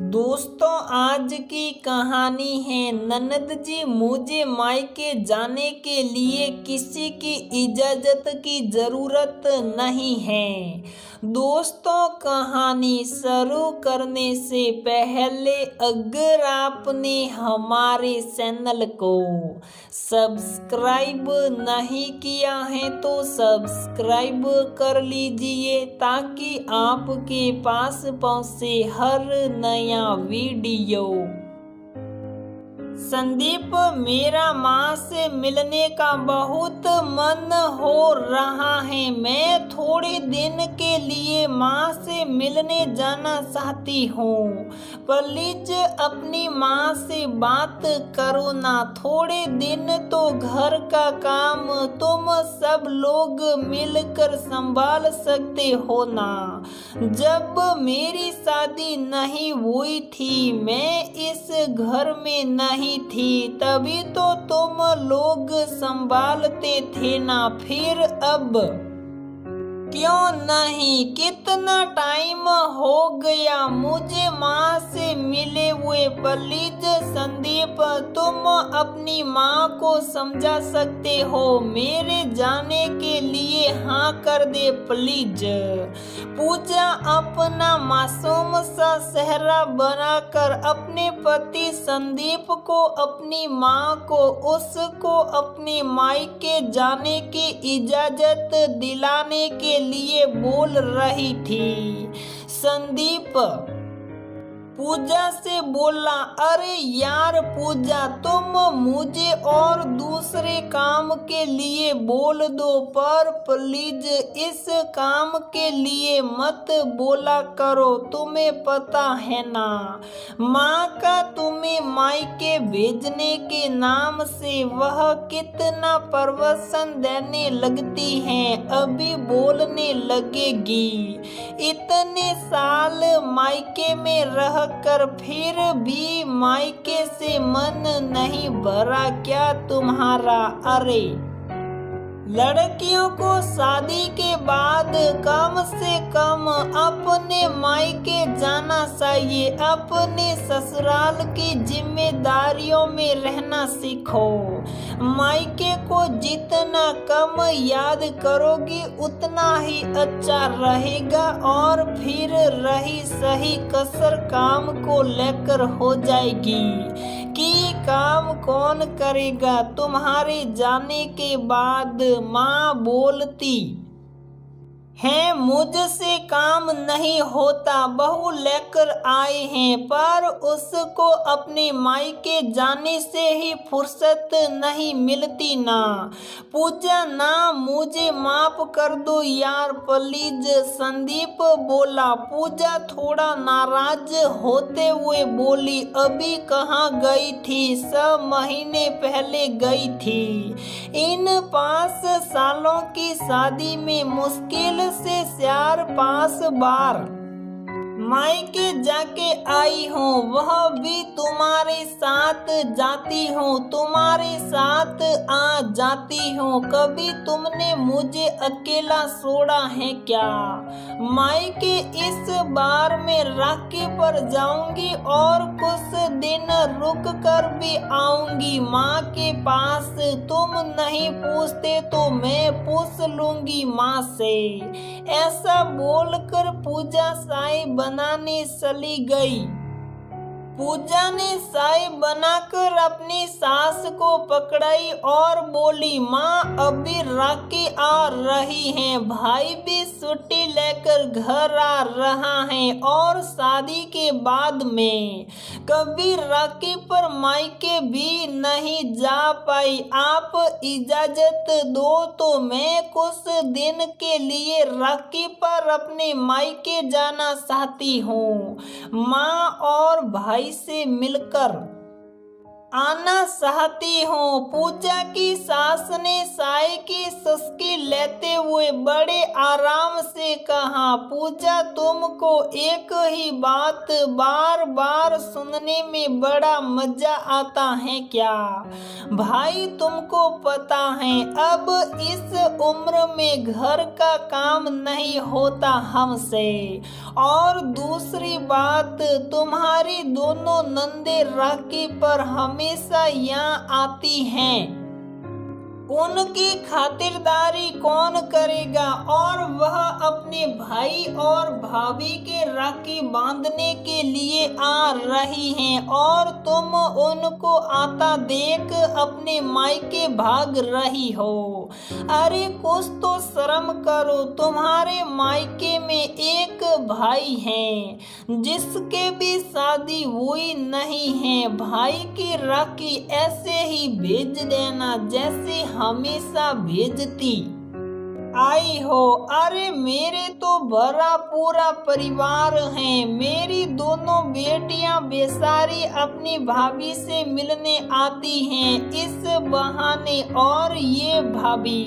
दोस्तों, आज की कहानी है ननद जी मुझे मायके जाने के लिए किसी की इजाज़त की ज़रूरत नहीं है। दोस्तों, कहानी शुरू करने से पहले अगर आपने हमारे चैनल को सब्सक्राइब नहीं किया है तो सब्सक्राइब कर लीजिए ताकि आपके पास पहुंचे हर नया वीडियो। संदीप, मेरा माँ से मिलने का बहुत मन हो रहा है। मैं थोड़े दिन के लिए माँ से मिलने जाना चाहती हूँ। प्लीज अपनी माँ से बात करो ना। थोड़े दिन तो घर का काम तुम सब लोग मिलकर संभाल सकते हो ना। जब मेरी शादी नहीं हुई थी, मैं इस घर में नहीं थी, तभी तो तुम लोग संभालते थे ना। फिर अब क्यों नहीं? कितना टाइम हो गया मुझे माँ से मिले हुए। प्लीज संदीप, तुम अपनी माँ को समझा सकते हो। मेरे जाने के लिए हाँ कर दे प्लीज। पूजा अपना मासूम सा चेहरा बनाकर अपने पति संदीप को, अपनी माँ को, उसको अपने मायके जाने की इजाजत दिलाने के लिए बोल रही थी। संदीप पूजा से बोला, अरे यार पूजा, तुम मुझे और दूसरे काम के लिए बोल दो, पर प्लीज इस काम के लिए मत बोला करो। तुम्हें पता है ना, माँ का तुम्हें मायके भेजने के नाम से वह कितना प्रवचन देने लगती है। अभी बोलने लगेगी। इतने साल मायके में रह कर फिर भी मायके से मन नहीं भरा क्या तुम्हारा? अरे लड़कियों को शादी के बाद कम से कम अपने मायके जाना चाहिए। अपने ससुराल की जिम्मेदारियों में रहना सीखो। मायके को जितना कम याद करोगी उतना ही अच्छा रहेगा। और फिर रही सही कसर काम को लेकर हो जाएगी कि काम कौन करेगा। तुम्हारे जाने के बाद माँ बोलती है, मुझसे काम नहीं होता, बहू लेकर आए हैं, पर उसको अपने मायके जाने से ही फुर्सत नहीं मिलती ना। पूजा ना, मुझे माफ कर दो यार प्लीज। संदीप बोला। पूजा थोड़ा नाराज होते हुए बोली, अभी कहाँ गई थी? 6 महीने पहले गई थी। इन 5 सालों की शादी में मुश्किल से 4-5 बार मायके जाके आई हूँ, वह भी तुम्हारे साथ जाती हूँ, तुम्हारे साथ आ जाती हूँ। कभी तुमने मुझे अकेला छोड़ा है क्या? मायके इस बार मैं राखी पर जाऊंगी और कुछ दिन रुक कर भी आऊंगी माँ के पास। तुम नहीं पूछते तो मैं पूछ लूंगी माँ से। ऐसा बोलकर पूजा चाय बनाने चली गई। पूजा ने चाय बनाकर अपनी सास को पकड़ाई और बोली, माँ अभी राखी आ रही है, भाई भी छुट्टी लेकर घर आ रहा है और शादी के बाद में कभी राखी पर मायके भी नहीं जा पाई। आप इजाजत दो तो मैं कुछ दिन के लिए राखी पर अपने मायके जाना चाहती हूँ, माँ और भाई से मिलकर। आना चाहती हूँ। पूजा की सास ने चाय की चुस्की लेते हुए बड़े आराम से कहा। पूजा, तुमको एक ही बात बार बार सुनने में बड़ा मजा आता है क्या? भाई, तुमको पता है अब इस उम्र में घर का काम नहीं होता हमसे। और दूसरी बात, तुम्हारी दोनों नंदे राखी पर हमेशा यहाँ आती हैं। उनकी खातिरदारी कौन करेगा? और वह अपने भाई और भाभी के राखी बांधने के लिए आ रही हैं और तुम उनको आता देख अपने मायके भाग रही हो। अरे कुछ तो शर्म करो। तुम्हारे मायके में एक भाई है जिसके भी शादी हुई नहीं है। भाई की राखी ऐसे ही भेज देना जैसे हमेशा भेजती आई हो। अरे मेरे तो भरा पूरा परिवार है। मेरी दोनों बेटियां बेचारी अपनी भाभी से मिलने आती हैं इस बहाने, और ये भाभी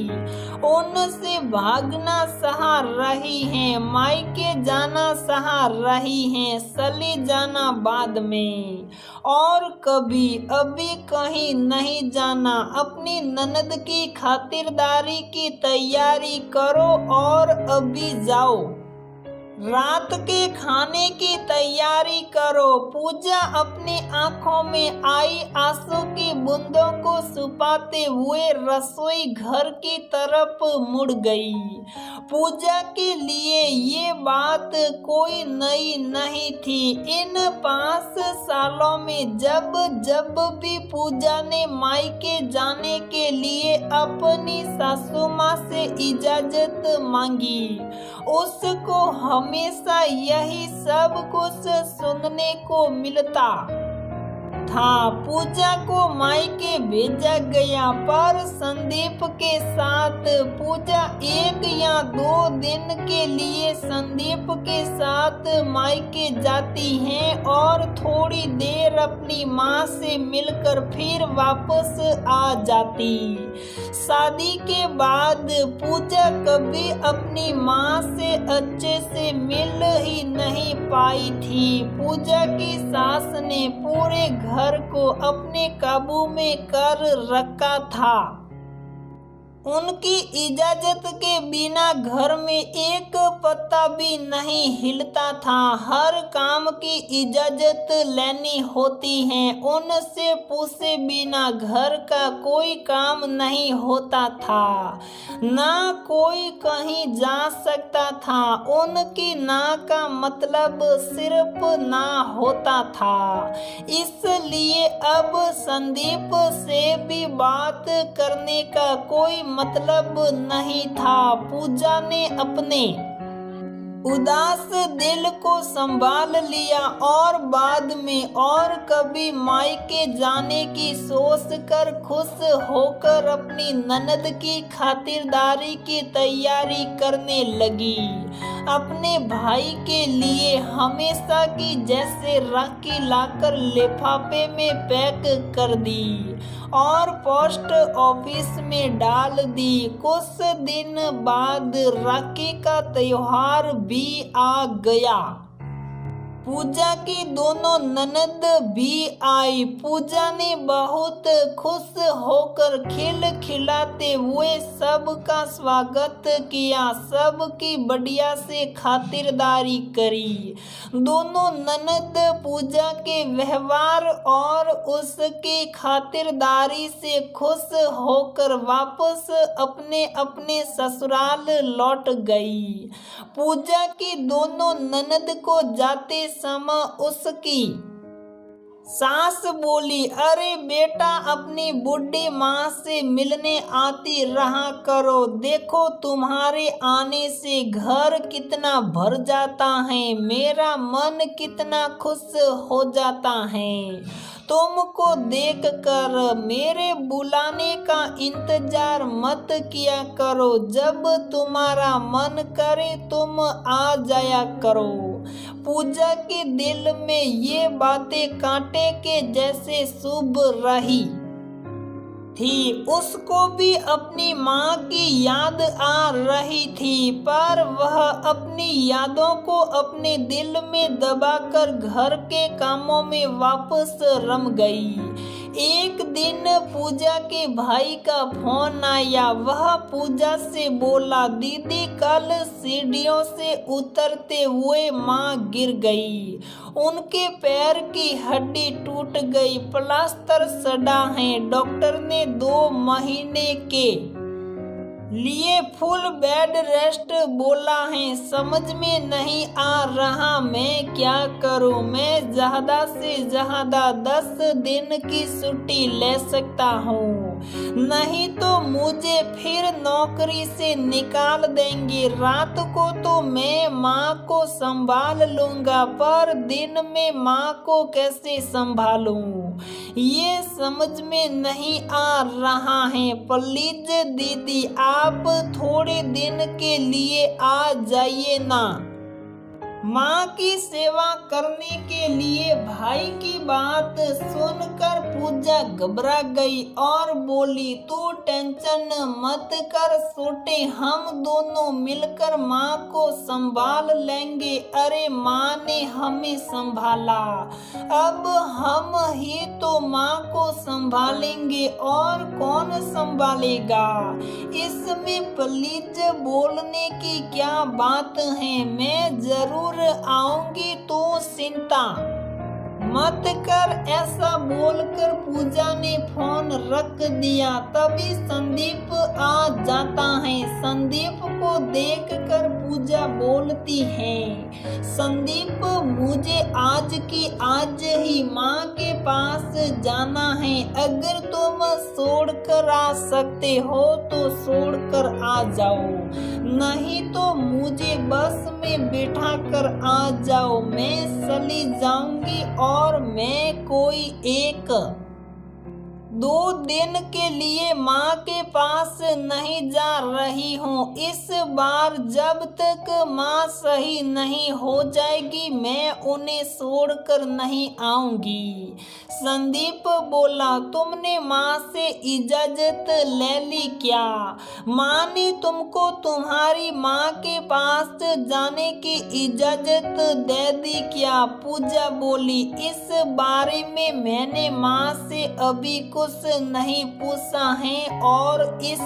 उनसे भागना सहा रही हैं, मायके जाना सहा रही हैं, चली जाना बाद में, और कभी अभी कहीं नहीं जाना। अपनी ननद की खातिरदारी की तैयारी करो और अभी जाओ। रात के खाने की तैयारी करो। पूजा अपनी आंखों में आई आंसू की बूंदों को छुपाते हुए रसोई घर की तरफ मुड़ गई। पूजा के लिए ये बात कोई नई नहीं थी। इन 5 सालों में जब जब भी पूजा ने मायके जाने के लिए अपनी सासू माँ से इजाजत मांगी, उसको हमेशा यही सब कुछ सुनने को मिलता था। पूजा को मायके भेजा गया, पर संदीप के साथ पूजा 1 या 2 दिन के लिए संदीप के साथ मायके जाती हैं और थोड़ी देर अपनी माँ से मिलकर फिर वापस आ जाती। शादी के बाद पूजा कभी अपनी माँ से अच्छे से मिल ही नहीं पाई थी। पूजा की सास ने पूरे घर को अपने काबू में कर रखा था। उनकी इजाजत के बिना घर में एक पत्ता भी नहीं हिलता था। हर काम की इजाजत लेनी होती है। उनसे पूछे बिना घर का कोई काम नहीं होता था, ना कोई कहीं जा सकता था। उनकी ना का मतलब सिर्फ ना होता था। इसलिए अब संदीप से भी बात करने का कोई मतलब नहीं था। पूजा ने अपने उदास दिल को संभाल लिया और बाद में और कभी मायके जाने की सोच कर खुश होकर अपनी ननद की खातिरदारी की तैयारी करने लगी। अपने भाई के लिए हमेशा की जैसे राखी लाकर लिफाफे में पैक कर दी और पोस्ट ऑफिस में डाल दी। कुछ दिन बाद राखी का त्योहार भी आ गया। पूजा की दोनों ननद भी आई। पूजा ने बहुत खुश होकर खिलखिलाते हुए सबका स्वागत किया, सबकी बढ़िया से खातिरदारी करी। दोनों ननद पूजा के व्यवहार और उसकी खातिरदारी से खुश होकर वापस अपने अपने ससुराल लौट गई। पूजा की दोनों ननद को जाते समय उसकी सास बोली, अरे बेटा, अपनी बुढ़ी माँ से मिलने आती रहा करो। देखो तुम्हारे आने से घर कितना भर जाता है, मेरा मन कितना खुश हो जाता है। तुमको देखकर मेरे बुलाने का इंतजार मत किया करो। जब तुम्हारा मन करे तुम आ जाया करो। पूजा के दिल में ये बातें कांटे के जैसे चुभ रही थी। उसको भी अपनी माँ की याद आ रही थी, पर वह अपनी यादों को अपने दिल में दबाकर घर के कामों में वापस रम गई। एक दिन पूजा के भाई का फोन आया। वह पूजा से बोला, दीदी कल सीढ़ियों से उतरते हुए माँ गिर गई। उनके पैर की हड्डी टूट गई, प्लास्टर सड़ा है। डॉक्टर ने 2 महीने के लिए फुल बेड रेस्ट बोला है। समझ में नहीं आ रहा मैं क्या करूं। मैं ज्यादा से ज्यादा 10 दिन की छुट्टी ले सकता हूं, नहीं तो मुझे फिर नौकरी से निकाल देंगे। रात को तो मैं माँ को संभाल लूंगा, पर दिन में माँ को कैसे संभालूं ये समझ में नहीं आ रहा है। प्लीज दीदी आप थोड़े दिन के लिए आ जाइए ना। माँ की सेवा करने के लिए भाई की बात सुनकर पूजा घबरा गई और बोली, तू टेंशन मत कर छोटे, हम दोनों मिलकर माँ को संभाल लेंगे। अरे माँ ने हमें संभाला, अब हम ही तो माँ को संभालेंगे और कौन संभालेगा। इसमें प्लीज बोलने की क्या बात है, मैं जरूर आऊंगी, तो चिंता मत कर। ऐसा बोलकर पूजा ने फोन रख दिया। तभी संदीप आ जाता है। संदीप को देखकर पूजा बोलती है, संदीप मुझे आज की आज ही माँ के पास जाना है। अगर तुम छोड़कर आ सकते हो तो छोड़कर आ जाओ, नहीं तो मुझे बस में बिठा कर आ जाओ। मैं चली जाऊंगी और मैं कोई 1-2 दिन के लिए माँ के पास नहीं जा रही हूँ। इस बार जब तक माँ सही नहीं हो जाएगी मैं उन्हें छोड़कर नहीं आऊंगी। संदीप बोला, तुमने माँ से इजाजत ले ली क्या? माँ ने तुमको तुम्हारी माँ के पास जाने की इजाजत दे दी क्या? पूजा बोली, इस बारे में मैंने माँ से अभी कुछ नहीं पूछा है और इस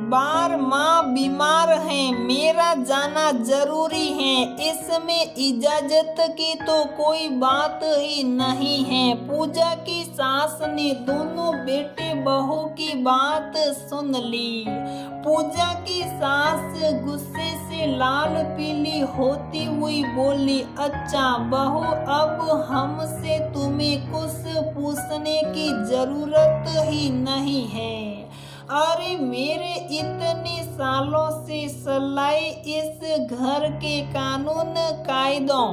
बार माँ बीमार है, मेरा जाना जरूरी है। इसमें इजाजत की तो कोई बात ही नहीं है। पूजा की सास ने दोनों बेटे बहू की बात सुन ली। पूजा की सास गुस्से से लाल पीली होती हुई बोली, अच्छा बहू, अब हमसे तुम्हें कुछ पूछने की जरूरत ही नहीं है। अरे मेरे इतने सालों से चलाए इस घर के कानून कायदों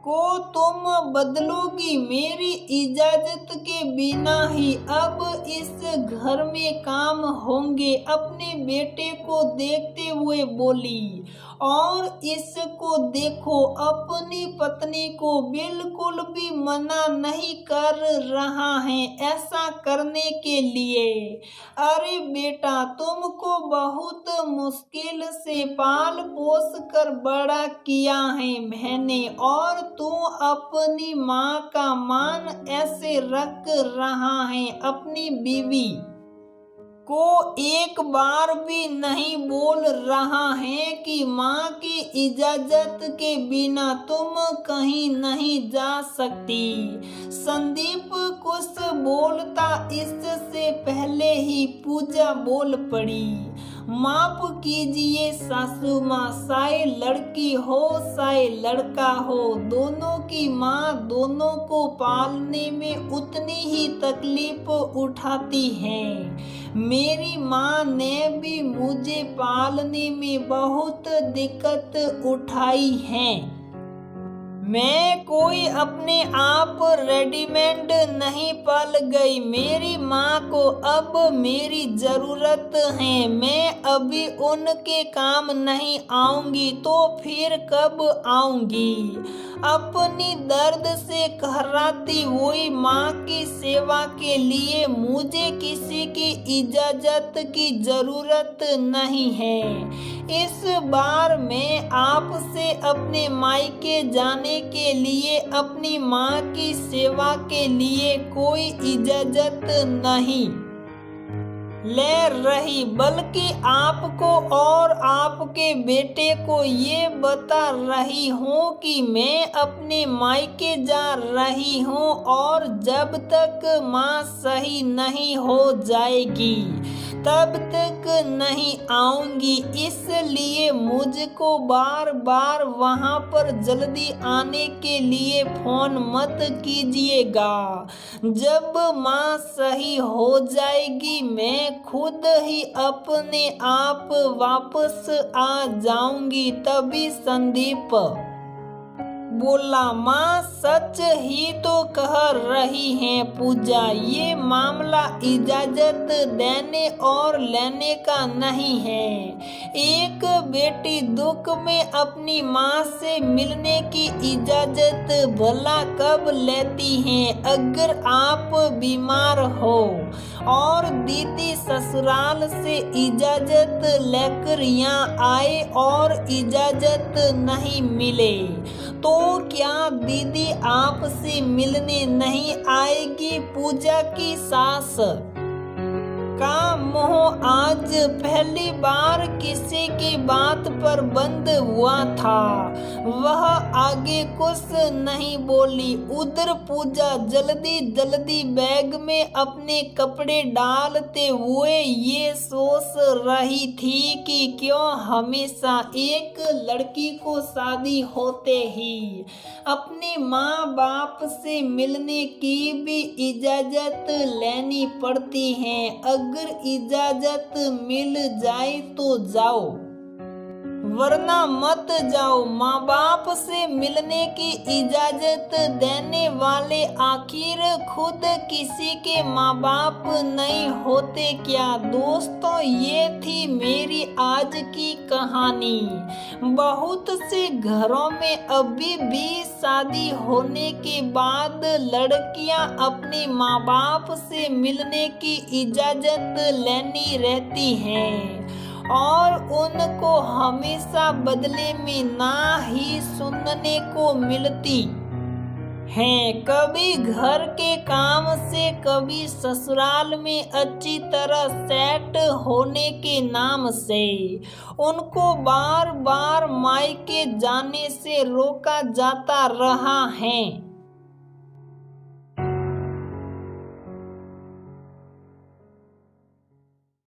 को तुम बदलोगी मेरी इजाजत के बिना ही। अब इस घर में काम होंगे। अपने बेटे को देखते हुए बोली, और इसको देखो, अपनी पत्नी को बिल्कुल भी मना नहीं कर रहा है ऐसा करने के लिए। अरे बेटा, तुमको बहुत मुश्किल से पाल पोस कर बड़ा किया है मैंने, और तू अपनी माँ का मान ऐसे रख रहा है। अपनी बीवी को एक बार भी नहीं बोल रहा है कि माँ की इजाजत के बिना तुम कहीं नहीं जा सकती। संदीप कुछ बोलता इससे पहले ही पूजा बोल पड़ी, माफ कीजिए सासू माँ, चाहे लड़की हो चाहे लड़का हो, दोनों की माँ दोनों को पालने में उतनी ही तकलीफ उठाती है। मेरी माँ ने भी मुझे पालने में बहुत दिक्कत उठाई है। मैं कोई अपने आप रेडीमेड नहीं पल गई। मेरी माँ को अब मेरी ज़रूरत है। मैं अभी उनके काम नहीं आऊँगी तो फिर कब आऊँगी। अपनी दर्द से कहराती हुई माँ की सेवा के लिए मुझे किसी की इजाज़त की ज़रूरत नहीं है। इस बार मैं आपसे अपने मायके जाने के लिए अपनी माँ की सेवा के लिए कोई इजाज़त नहीं ले रही, बल्कि आपको और आपके बेटे को ये बता रही हूँ कि मैं अपने मायके जा रही हूँ और जब तक माँ सही नहीं हो जाएगी तब तक नहीं आऊँगी। इसलिए मुझको बार बार वहाँ पर जल्दी आने के लिए फ़ोन मत कीजिएगा। जब माँ सही हो जाएगी मैं खुद ही अपने आप वापस आ जाऊंगी। तभी संदीप बोला, माँ सच ही तो कह रही हैं पूजा, ये मामला इजाज़त देने और लेने का नहीं है। एक बेटी दुख में अपनी माँ से मिलने की इजाज़त भला कब लेती हैं? अगर आप बीमार हो और दीदी ससुराल से इजाज़त लेकर यहाँ आए और इजाज़त नहीं मिले तो क्या दीदी आपसे मिलने नहीं आएगी? पूजा की सास का मुंह आज पहली बार किसी की बात पर बंद हुआ था। वह आगे कुछ नहीं बोली। उधर पूजा जल्दी जल्दी बैग में अपने कपड़े डालते हुए ये सोच रही थी कि क्यों हमेशा एक लड़की को शादी होते ही अपने माँ बाप से मिलने की भी इजाज़त लेनी पड़ती है। अगर इजाज़त मिल जाए तो जाओ वरना मत जाओ। माँ बाप से मिलने की इजाज़त देने वाले आखिर खुद किसी के माँ बाप नहीं होते क्या? दोस्तों, ये थी मेरी आज की कहानी। बहुत से घरों में अभी भी शादी होने के बाद लड़कियां अपने माँ बाप से मिलने की इजाज़त लेनी रहती हैं और उनको हमेशा बदले में ना ही सुनने को मिलती हैं। कभी घर के काम से, कभी ससुराल में अच्छी तरह सेट होने के नाम से उनको बार बार मायके जाने से रोका जाता रहा है।